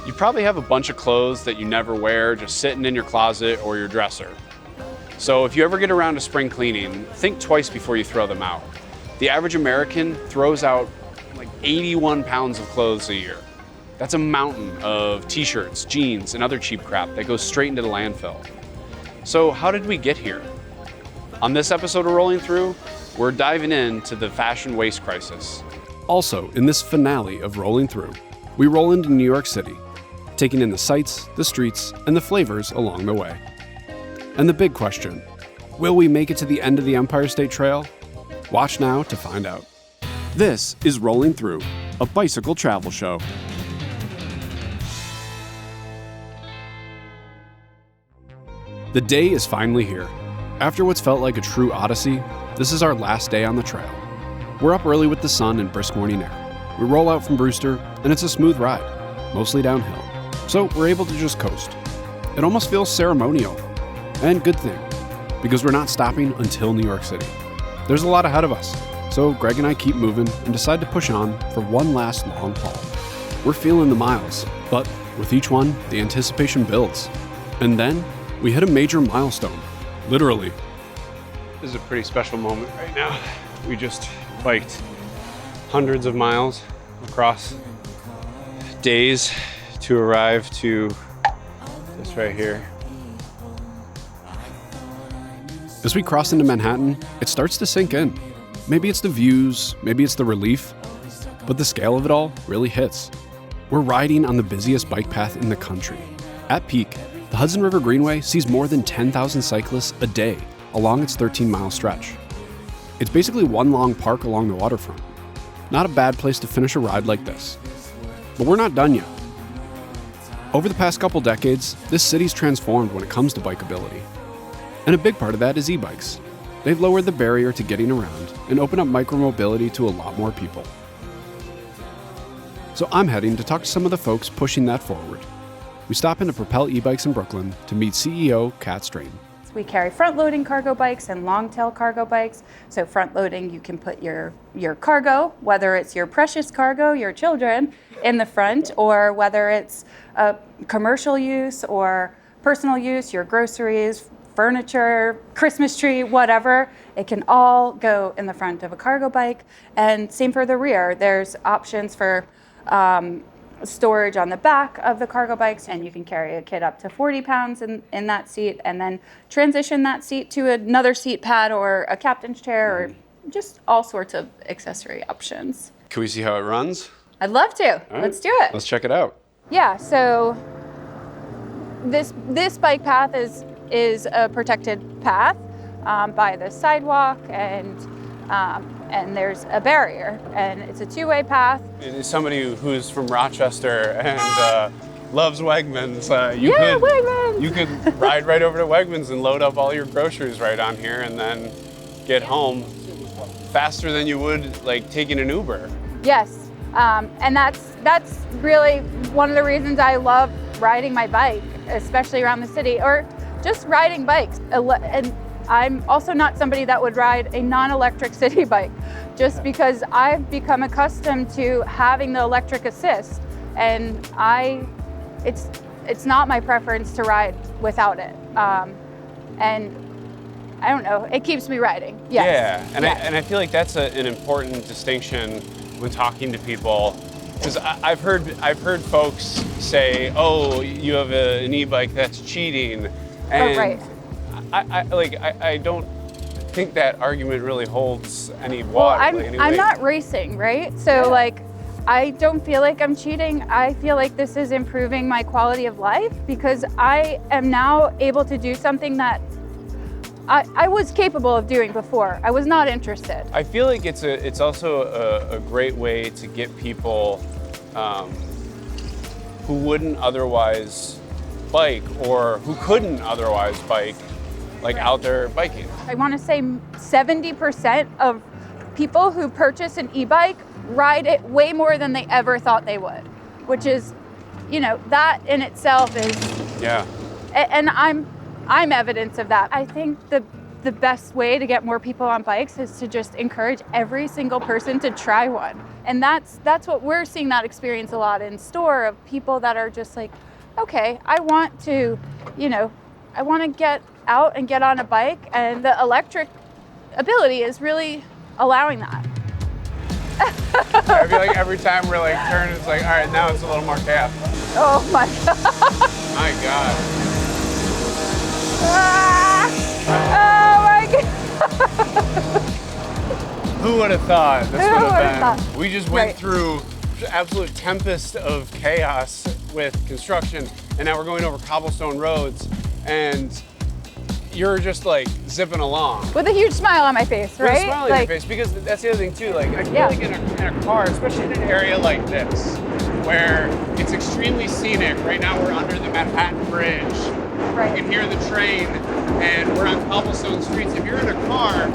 You probably have a bunch of clothes that you never wear just sitting in your closet or your dresser. So if you ever get around to spring cleaning, think twice before you throw them out. The average American throws out like 81 pounds of clothes a year. That's a mountain of t-shirts, jeans, and other cheap crap that goes straight into the landfill. So how did we get here? On this episode of Rolling Thru, we're diving into the fashion waste crisis. Also, in this finale of Rolling Thru, we roll into New York City, taking in the sights, the streets, and the flavors along the way. And the big question, will we make it to the end of the Empire State Trail? Watch now to find out. This is Rolling Thru, a bicycle travel show. The day is finally here. After what's felt like a true odyssey, this is our last day on the trail. We're up early with the sun and brisk morning air. We roll out from Brewster, and it's a smooth ride, mostly downhill. So we're able to just coast. It almost feels ceremonial. And good thing, because we're not stopping until New York City. There's a lot ahead of us, so Greg and I keep moving and decide to push on for one last long haul. We're feeling the miles, but with each one, the anticipation builds. And then we hit a major milestone, literally. This is a pretty special moment right now. We just biked hundreds of miles across days to arrive to this right here. As we cross into Manhattan, it starts to sink in. Maybe it's the views, maybe it's the relief, but the scale of it all really hits. We're riding on the busiest bike path in the country. At peak, the Hudson River Greenway sees more than 10,000 cyclists a day along its 13-mile stretch. It's basically one long park along the waterfront. Not a bad place to finish a ride like this. But we're not done yet. Over the past couple decades, this city's transformed when it comes to bikeability. And a big part of that is e-bikes. They've lowered the barrier to getting around and opened up micromobility to a lot more people. So I'm heading to talk to some of the folks pushing that forward. We stop into Propel e-bikes in Brooklyn to meet CEO Kat Strain. We carry front-loading cargo bikes and long-tail cargo bikes. So front-loading, you can put your cargo, whether it's your precious cargo, your children, in the front, or whether it's commercial use or personal use, your groceries, furniture, Christmas tree, whatever. It can all go in the front of a cargo bike. And same for the rear. There's options for storage on the back of the cargo bikes, and you can carry a kid up to 40 pounds in that seat, and then transition that seat to another seat pad or a captain's chair, or just all sorts of accessory options. Can we see how it runs? I'd love to. All right. Let's do it. Let's check it out. Yeah, so this bike path is a protected path by the sidewalk, and there's a barrier, and it's a two-way path. As somebody who's from Rochester and loves Wegmans, Wegmans! You could ride right over to Wegmans and load up all your groceries right on here, and then get home faster than you would like taking an Uber. Yes, and that's really one of the reasons I love riding my bike, especially around the city, or just riding bikes. And I'm also not somebody that would ride a non-electric city bike, just because I've become accustomed to having the electric assist, and it's not my preference to ride without it. And I don't know, it keeps me riding. Yes. Yeah, and I feel like that's an important distinction when talking to people, because I've heard folks say, "Oh, you have an e-bike, that's cheating," and right. I don't think that argument really holds any water. Well, I'm not racing, right? So I don't feel like I'm cheating. I feel like this is improving my quality of life, because I am now able to do something that I was capable of doing before. I was not interested. I feel like it's also a great way to get people who wouldn't otherwise bike, or who couldn't otherwise bike, out there biking. I want to say 70% of people who purchase an e-bike ride it way more than they ever thought they would, which is, that in itself is. Yeah. And I'm evidence of that. I think the best way to get more people on bikes is to just encourage every single person to try one And that's what we're seeing, that experience a lot in store, of people that are just like, okay, I want to get out and get on a bike, and the electric ability is really allowing that. I feel like every time we're like turning, it's like, all right, now it's a little more chaos. Oh my God. My God. Oh my God. Who would have thought this Who would would've have been? thought? We just went Right. through absolute tempest of chaos with construction, and now we're going over cobblestone roads, and you're just like zipping along. With a huge smile on my face, right? With a smile on your face, because that's the other thing too. Like, I feel like in a car, especially in an area like this, where it's extremely scenic. Right now we're under the Manhattan Bridge. Right. You can hear the train, and we're on cobblestone streets. If you're in a car,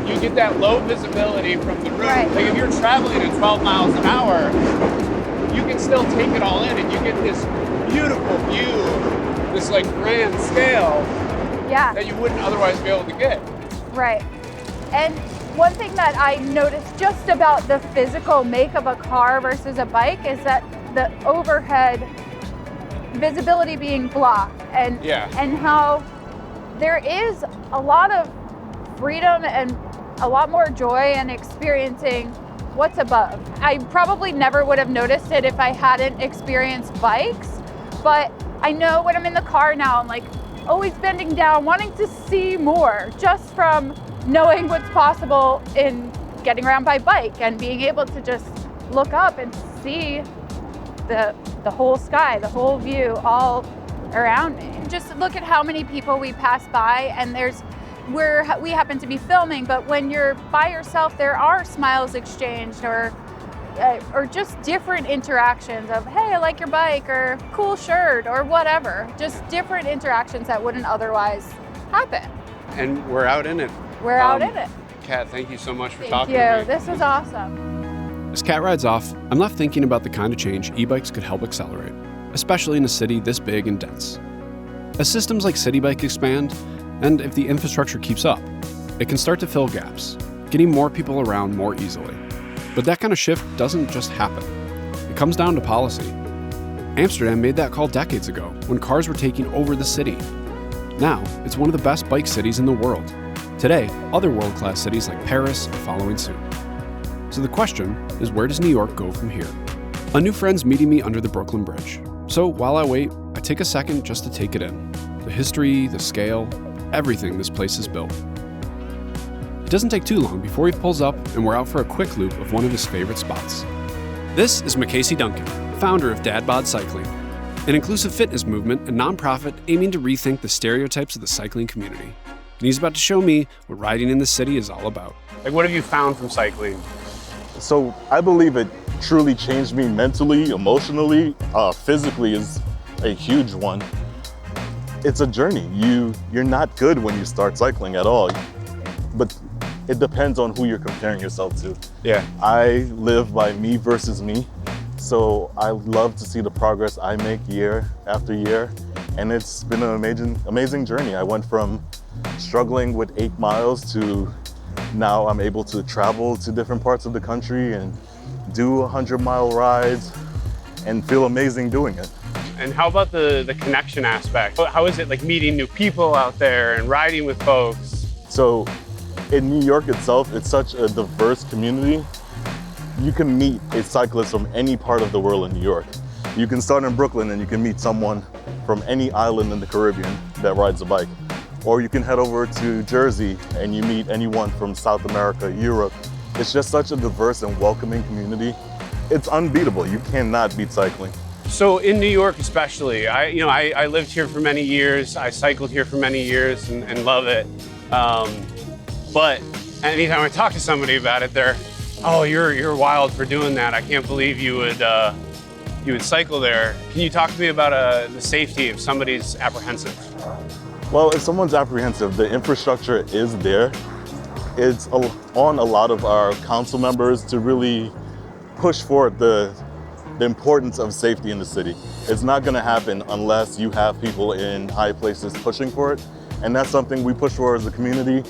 you get that low visibility from the road. Right. Like if you're traveling at 12 miles an hour, you can still take it all in, and you get this beautiful view, this like grand scale that you wouldn't otherwise be able to get. Right. And one thing that I noticed just about the physical make of a car versus a bike is that the overhead visibility being blocked, and how there is a lot of freedom and a lot more joy in experiencing what's above. I probably never would have noticed it if I hadn't experienced bikes, but I know when I'm in the car now, I'm like always bending down, wanting to see more, just from knowing what's possible in getting around by bike and being able to just look up and see the whole sky, the whole view all around me. Just look at how many people we pass by, and we happen to be filming, but when you're by yourself, there are smiles exchanged, or just different interactions of, hey, I like your bike, or cool shirt, or whatever. Just different interactions that wouldn't otherwise happen. And we're out in it. We're out in it. Kat, thank you so much for Thank talking you. to me. This was awesome. As Kat rides off, I'm left thinking about the kind of change e-bikes could help accelerate, especially in a city this big and dense. As systems like City Bike expand, and if the infrastructure keeps up, it can start to fill gaps, getting more people around more easily. But that kind of shift doesn't just happen. It comes down to policy. Amsterdam made that call decades ago when cars were taking over the city. Now, it's one of the best bike cities in the world. Today, other world-class cities like Paris are following suit. So the question is, where does New York go from here? A new friend's meeting me under the Brooklyn Bridge. So while I wait, I take a second just to take it in. The history, the scale, everything this place has built. It doesn't take too long before he pulls up and we're out for a quick loop of one of his favorite spots. This is Makesi Duncan, founder of Dad Bod Cycling, an inclusive fitness movement and nonprofit aiming to rethink the stereotypes of the cycling community. And he's about to show me what riding in the city is all about. Like, what have you found from cycling? So I believe it truly changed me mentally, emotionally, physically is a huge one. It's a journey. You're not good when you start cycling at all, but it depends on who you're comparing yourself to. Yeah. I live by me versus me. So I love to see the progress I make year after year. And it's been an amazing journey. I went from struggling with 8 miles to now I'm able to travel to different parts of the country and do 100-mile rides and feel amazing doing it. And how about the connection aspect? How is it like meeting new people out there and riding with folks? So in New York itself, it's such a diverse community. You can meet a cyclist from any part of the world in New York. You can start in Brooklyn and you can meet someone from any island in the Caribbean that rides a bike. Or you can head over to Jersey and you meet anyone from South America, Europe. It's just such a diverse and welcoming community. It's unbeatable. You cannot beat cycling. So in New York especially, I lived here for many years. I cycled here for many years and love it. But anytime I talk to somebody about it, they're, oh, you're wild for doing that. I can't believe you would cycle there. Can you talk to me about the safety if somebody's apprehensive? Well, if someone's apprehensive, the infrastructure is there. It's on a lot of our council members to really push forward the importance of safety in the city. It's not going to happen unless you have people in high places pushing for it. And that's something we push for as a community.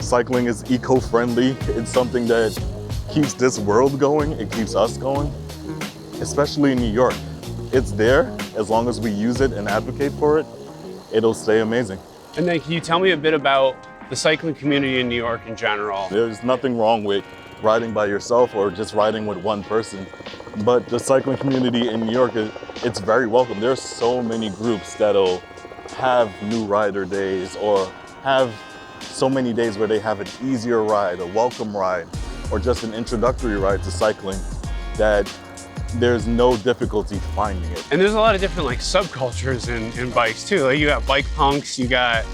Cycling is eco-friendly. It's something that keeps this world going, it keeps us going, especially in New York. It's there, as long as we use it and advocate for it, it'll stay amazing. And then can you tell me a bit about the cycling community in New York in general? There's nothing wrong with riding by yourself or just riding with one person, but the cycling community in New York, it's very welcome. There's so many groups that'll have new rider days or have so many days where they have an easier ride, a welcome ride, or just an introductory ride to cycling that there's no difficulty finding it. And there's a lot of different like subcultures in bikes too. Like you got bike punks, you got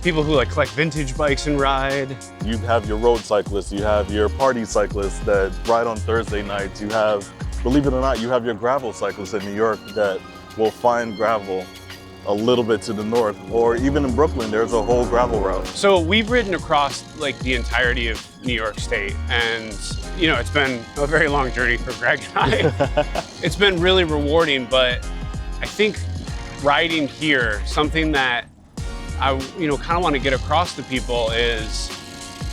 people who like collect vintage bikes and ride. You have your road cyclists, you have your party cyclists that ride on Thursday nights, you have, believe it or not, you have your gravel cyclists in New York that will find gravel a little bit to the north, or even in Brooklyn, there's a whole gravel route. So we've ridden across like the entirety of New York State, and you know, it's been a very long journey for Greg and I. It's been really rewarding, but I think riding here, something that I kind of want to get across to people is,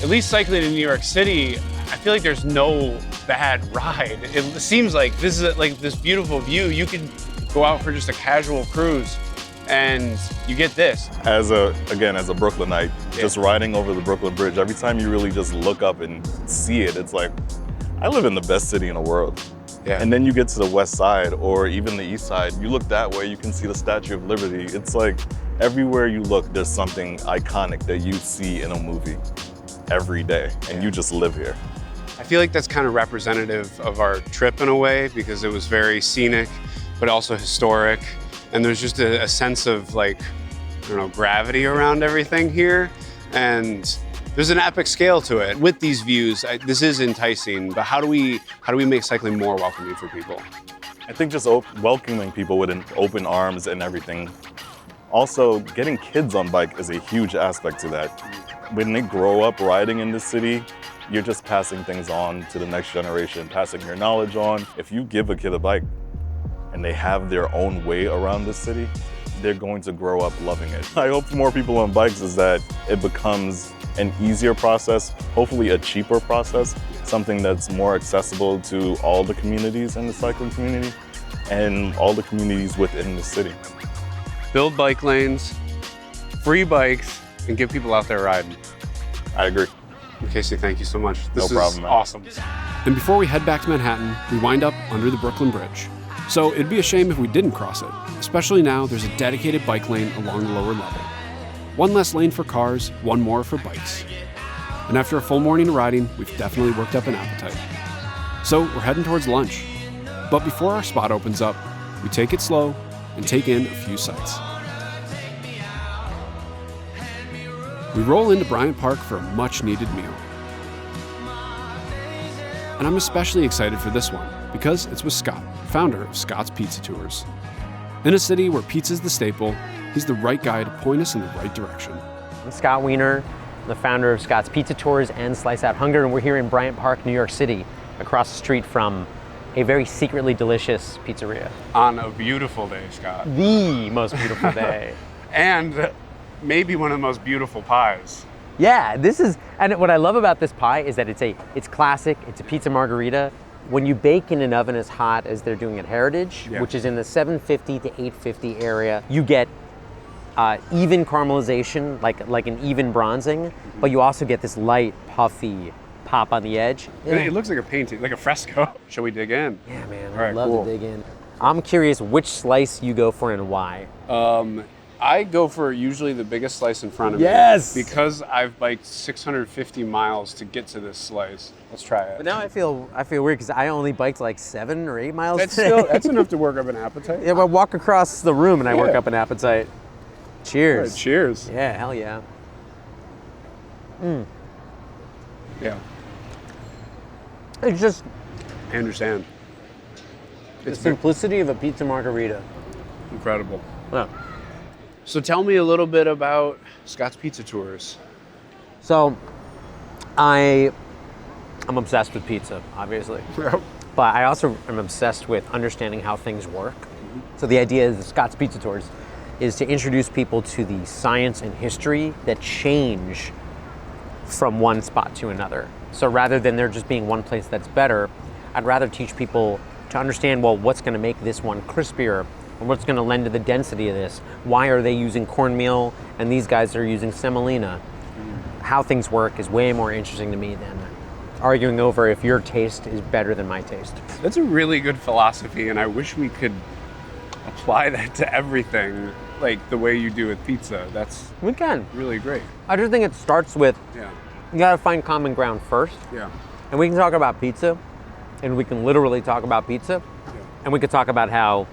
at least cycling in New York City, I feel like there's no bad ride. It seems like this is like this beautiful view. You could go out for just a casual cruise and you get this. As a Brooklynite, just riding over the Brooklyn Bridge, every time you really just look up and see it, it's like, I live in the best city in the world. Yeah. And then you get to the west side or even the east side, you look that way, you can see the Statue of Liberty. It's like, everywhere you look, there's something iconic that you see in a movie every day, and you just live here. I feel like that's kind of representative of our trip in a way, because it was very scenic, but also historic. And there's just a sense of like, I don't know, gravity around everything here. And there's an epic scale to it. With these views, this is enticing, but how do we make cycling more welcoming for people? I think just welcoming people with an open arms and everything. Also, getting kids on bike is a huge aspect to that. When they grow up riding in this city, you're just passing things on to the next generation, passing your knowledge on. If you give a kid a bike and they have their own way around this city, they're going to grow up loving it. I hope for more people on bikes is that it becomes an easier process, hopefully a cheaper process, something that's more accessible to all the communities in the cycling community and all the communities within the city. Build bike lanes, free bikes, and get people out there riding. I agree. Makesi, thank you so much. This No problem, is man. awesome. And before we head back to Manhattan, we wind up under the Brooklyn Bridge. So it'd be a shame if we didn't cross it, especially now there's a dedicated bike lane along the lower level. One less lane for cars, one more for bikes. And after a full morning of riding, we've definitely worked up an appetite. So we're heading towards lunch. But before our spot opens up, we take it slow and take in a few sights. We roll into Bryant Park for a much-needed meal. And I'm especially excited for this one because it's with Scott, founder of Scott's Pizza Tours. In a city where pizza's the staple, he's the right guy to point us in the right direction. I'm Scott Wiener, the founder of Scott's Pizza Tours and Slice Out Hunger, and we're here in Bryant Park, New York City, across the street from a very secretly delicious pizzeria. On a beautiful day, Scott. The most beautiful day. And maybe one of the most beautiful pies. Yeah, and what I love about this pie is that it's classic, it's a pizza margherita. When you bake in an oven as hot as they're doing at Heritage, which is in the 750 to 850 area, you get even caramelization, like an even bronzing, but you also get this light, puffy pop on the edge. Yeah. It looks like a painting, like a fresco. Shall we dig in? Yeah, man, All right, I'd love cool. to dig in. I'm curious which slice you go for and why. I go for usually the biggest slice in front of Yes! me. Because I've biked 650 miles to get to this slice. Let's try it. But now I feel weird because I only biked like 7 or 8 miles That's today. that's enough to work up an appetite. Yeah, but I walk across the room and I work Yeah. up an appetite. Cheers. Right, cheers. Yeah, hell yeah. Yeah, It's just I understand. the simplicity of a pizza margarita. Incredible. Yeah. So tell me a little bit about Scott's Pizza Tours. So, I'm obsessed with pizza, obviously. But I also am obsessed with understanding how things work. So the idea of the Scott's Pizza Tours is to introduce people to the science and history that change from one spot to another. So rather than there just being one place that's better, I'd rather teach people to understand, well, what's going to make this one crispier, or what's going to lend to the density of this. Why are they using cornmeal and these guys are using semolina? How things work is way more interesting to me than arguing over if your taste is better than my taste. That's a really good philosophy, and I wish we could apply that to everything, like the way you do with pizza. That's We can. really great. I just think it starts with, Yeah. you gotta find common ground first. Yeah. And we can talk about pizza, and we can literally talk about pizza, and we could talk about how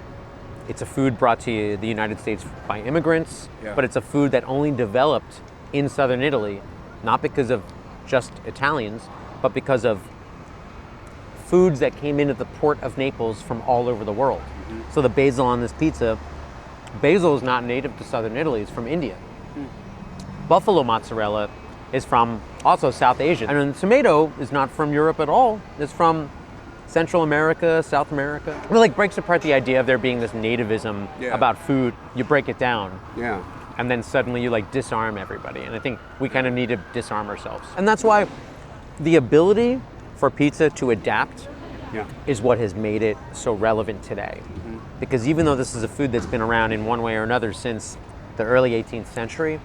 it's a food brought to the United States by immigrants, Yeah. but it's a food that only developed in southern Italy, not because of just Italians, but because of foods that came into the port of Naples from all over the world. So the basil on this pizza, basil is not native to southern Italy, it's from India. Buffalo mozzarella is from also South Asia. And tomato is not from Europe at all, it's from Central America, South America. It like breaks apart the idea of there being this nativism about food. You break it down. Yeah. And then suddenly you like disarm everybody. And I think we kind of need to disarm ourselves. And that's why the ability for pizza to adapt is what has made it so relevant today. Because even though this is a food that's been around in one way or another since the early 18th century,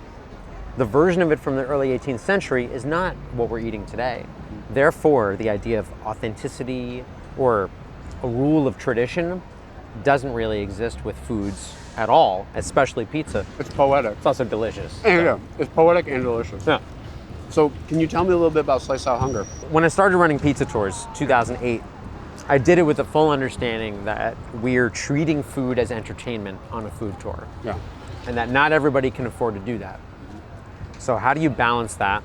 the version of it from the early 18th century is not what we're eating today. Therefore, the idea of authenticity or a rule of tradition doesn't really exist with foods at all, especially pizza. It's poetic. It's also delicious. Yeah. It's poetic and delicious. Yeah. So can you tell me a little bit about Slice Out Hunger? When I started running pizza tours, 2008, I did it with the full understanding that we're treating food as entertainment on a food tour. Yeah. And that not everybody can afford to do that. So how do you balance that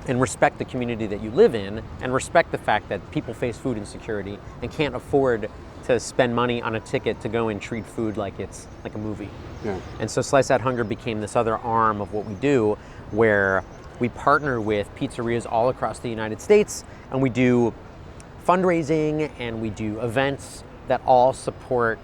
and respect the community that you live in and respect the fact that people face food insecurity and can't afford to spend money on a ticket to go and treat food like it's like a movie. Yeah. And so Slice Out Hunger became this other arm of what we do, where we partner with pizzerias all across the United States, and we do fundraising and we do events that all support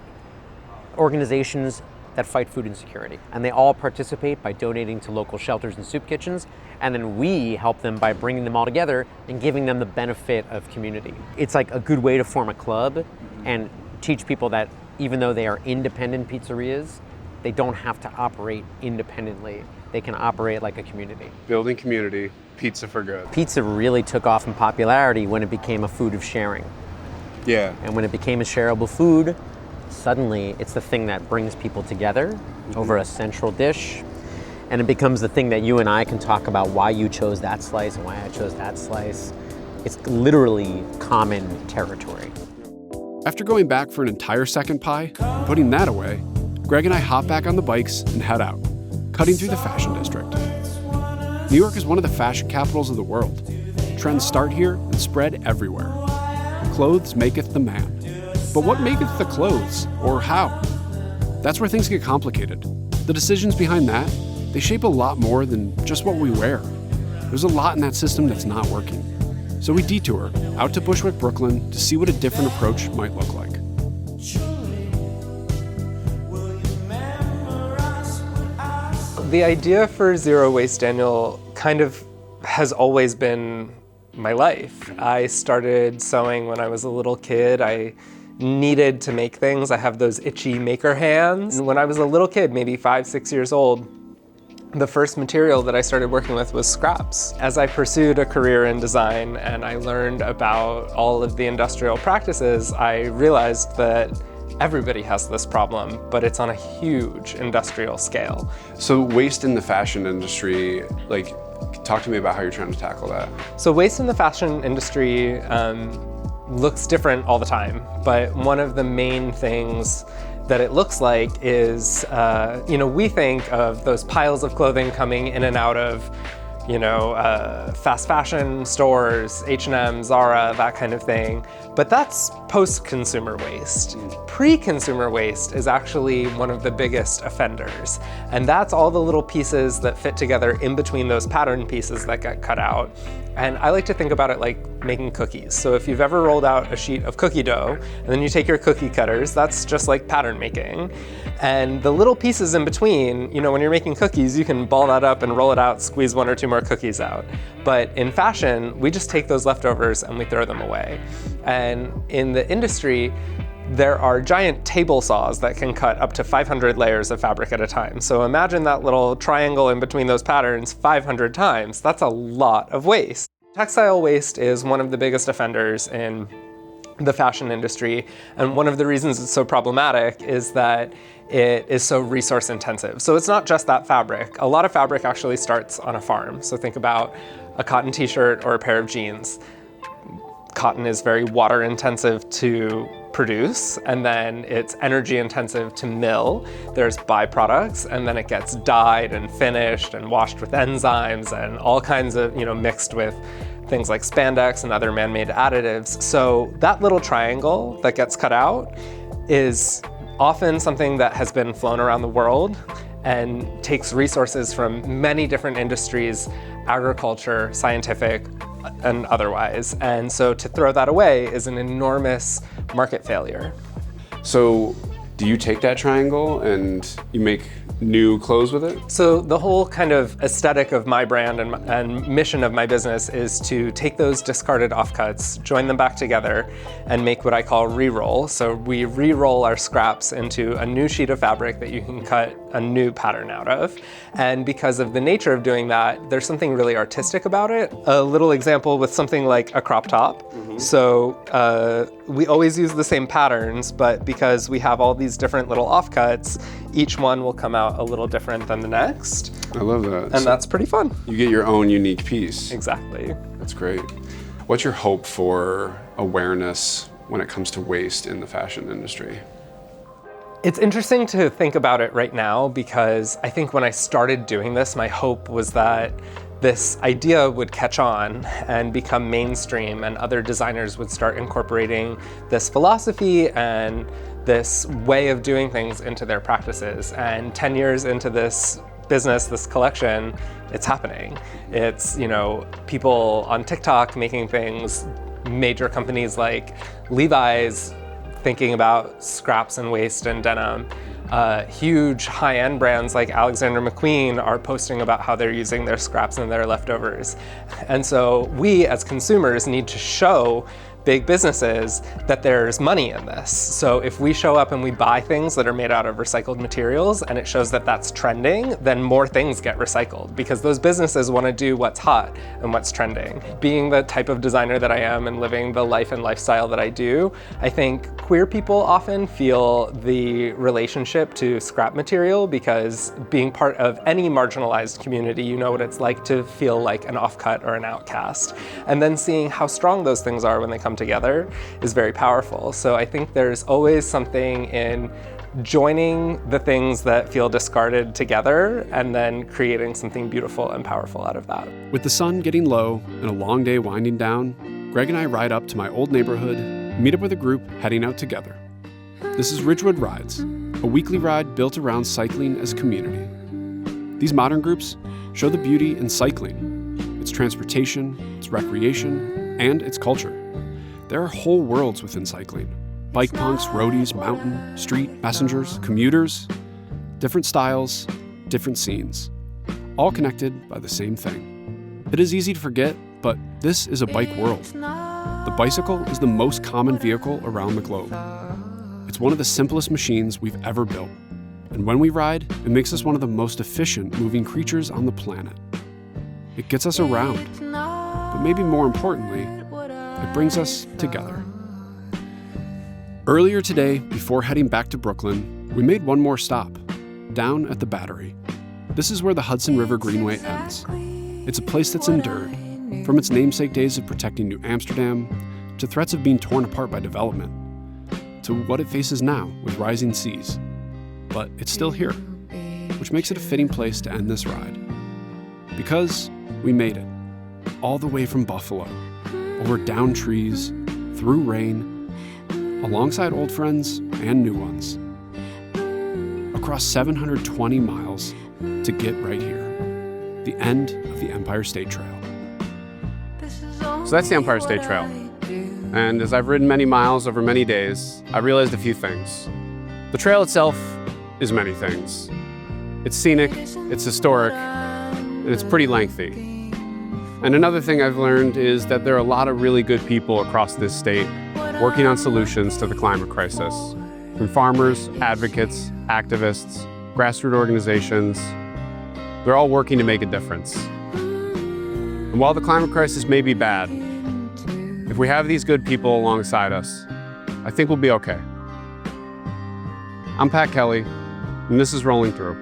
organizations that fight food insecurity. And they all participate by donating to local shelters and soup kitchens, and then we help them by bringing them all together and giving them the benefit of community. It's like a good way to form a club and teach people that even though they are independent pizzerias, they don't have to operate independently. They can operate like a community. Building community, pizza for good. Pizza really took off in popularity when it became a food of sharing. Yeah. And when it became a shareable food, suddenly it's the thing that brings people together over a central dish. And it becomes the thing that you and I can talk about why you chose that slice and why I chose that slice. It's literally common territory. After going back for an entire second pie and putting that away, Greg and I hop back on the bikes and head out, cutting through the fashion district. New York is one of the fashion capitals of the world. Trends start here and spread everywhere. Clothes maketh the man. But what maketh the clothes, or how? That's where things get complicated. The decisions behind that, they shape a lot more than just what we wear. There's a lot in that system that's not working. So we detour out to Bushwick, Brooklyn to see what a different approach might look like. The idea for Zero Waste Daniel kind of has always been my life. I started sewing when I was a little kid. I needed to make things. I have those itchy maker hands. And when I was a little kid, maybe 5, 6 years old, the first material that I started working with was scraps. As I pursued a career in design and I learned about all of the industrial practices, I realized that everybody has this problem, but it's on a huge industrial scale. So waste in the fashion industry, like, talk to me about how you're trying to tackle that. So waste in the fashion industry looks different all the time, but one of the main things that it looks like is, we think of those piles of clothing coming in and out of, fast fashion stores, H&M, Zara, that kind of thing. But that's post-consumer waste. Pre-consumer waste is actually one of the biggest offenders. And that's all the little pieces that fit together in between those pattern pieces that get cut out. And I like to think about it like making cookies. So if you've ever rolled out a sheet of cookie dough, and then you take your cookie cutters, that's just like pattern making. And the little pieces in between, when you're making cookies, you can ball that up and roll it out, squeeze 1 or 2 more cookies out. But in fashion, we just take those leftovers and we throw them away. And in the industry, there are giant table saws that can cut up to 500 layers of fabric at a time. So imagine that little triangle in between those patterns 500 times. That's a lot of waste. Textile waste is one of the biggest offenders in the fashion industry. And one of the reasons it's so problematic is that it is so resource intensive. So it's not just that fabric. A lot of fabric actually starts on a farm. So think about a cotton t-shirt or a pair of jeans. Cotton is very water intensive to produce, and then it's energy intensive to mill. There's byproducts, and then it gets dyed and finished and washed with enzymes and all kinds of, mixed with things like spandex and other man-made additives. So that little triangle that gets cut out is often something that has been flown around the world and takes resources from many different industries, agriculture, scientific, and otherwise. And so to throw that away is an enormous market failure. So do you take that triangle and you make new clothes with it? So the whole kind of aesthetic of my brand and mission of my business is to take those discarded offcuts, join them back together, and make what I call re-roll. So we re-roll our scraps into a new sheet of fabric that you can cut a new pattern out of. And because of the nature of doing that, there's something really artistic about it. A little example with something like a crop top. So we always use the same patterns, but because we have all these different little offcuts, each one will come out a little different than the next. I love that. And that's pretty fun. You get your own unique piece. Exactly. That's great. What's your hope for awareness when it comes to waste in the fashion industry? It's interesting to think about it right now because I think when I started doing this, my hope was that this idea would catch on and become mainstream and other designers would start incorporating this philosophy and this way of doing things into their practices. And 10 years into this business, this collection, it's happening. It's, people on TikTok making things, major companies like Levi's thinking about scraps and waste and denim. Huge high-end brands like Alexander McQueen are posting about how they're using their scraps and their leftovers. And so we as consumers need to show big businesses that there's money in this. So if we show up and we buy things that are made out of recycled materials and it shows that that's trending, then more things get recycled because those businesses want to do what's hot and what's trending. Being the type of designer that I am and living the life and lifestyle that I do, I think queer people often feel the relationship to scrap material because being part of any marginalized community, you know what it's like to feel like an offcut or an outcast. And then seeing how strong those things are when they come together is very powerful. So I think there's always something in joining the things that feel discarded together and then creating something beautiful and powerful out of that. With the sun getting low and a long day winding down, Greg and I ride up to my old neighborhood, meet up with a group heading out together. This is Ridgewood Rides, a weekly ride built around cycling as a community. These modern groups show the beauty in cycling, its transportation, its recreation, and its culture. There are whole worlds within cycling. Bike punks, roadies, mountain, street, messengers, commuters, different styles, different scenes, all connected by the same thing. It is easy to forget, but this is a bike world. The bicycle is the most common vehicle around the globe. It's one of the simplest machines we've ever built. And when we ride, it makes us one of the most efficient moving creatures on the planet. It gets us around, but maybe more importantly, it brings us together. Earlier today, before heading back to Brooklyn, we made one more stop, down at the Battery. This is where the Hudson River Greenway ends. It's a place that's endured, from its namesake days of protecting New Amsterdam, to threats of being torn apart by development, to what it faces now with rising seas. But it's still here, which makes it a fitting place to end this ride. Because we made it, all the way from Buffalo, over down trees, through rain, alongside old friends and new ones, across 720 miles to get right here, the end of the Empire State Trail. So that's the Empire State Trail. And as I've ridden many miles over many days, I realized a few things. The trail itself is many things. It's scenic, it's historic, and it's pretty lengthy. And another thing I've learned is that there are a lot of really good people across this state working on solutions to the climate crisis. From farmers, advocates, activists, grassroots organizations, they're all working to make a difference. And while the climate crisis may be bad, if we have these good people alongside us, I think we'll be okay. I'm Pat Kelly, and this is Rolling Thru.